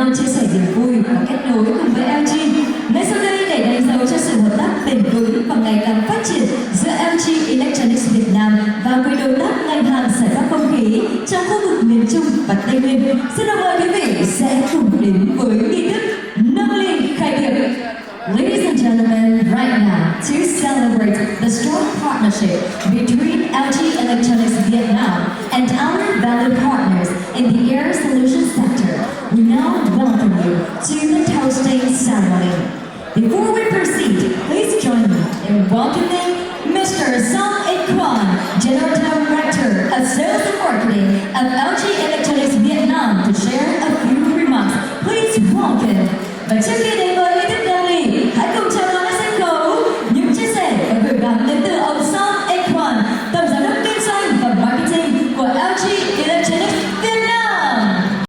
nhau chia sẻ niềm vui và kết nối cùng với LG. Ngay sau đây để đánh dấu cho sự hợp tác bền vững và ngày càng phát triển giữa LG Electronics Việt Nam và quỹ đối tác ngành hàng giải pháp không khí trong khu vực miền Trung và Tây Nguyên, xin mời quý vị sẽ cùng đến với nghi thức nâng ly khai tiệc. Ladies and gentlemen, right now, to celebrate the strong partnership between LG Electronics Vietnam and our valued partners in the air solutions sector, we now welcome you to the toasting ceremony. Before we proceed, please join me in welcoming Mr. Song In Kwan, General Director of Sales and Marketing of LG Electronics Vietnam, to share a few remarks. Please welcome. But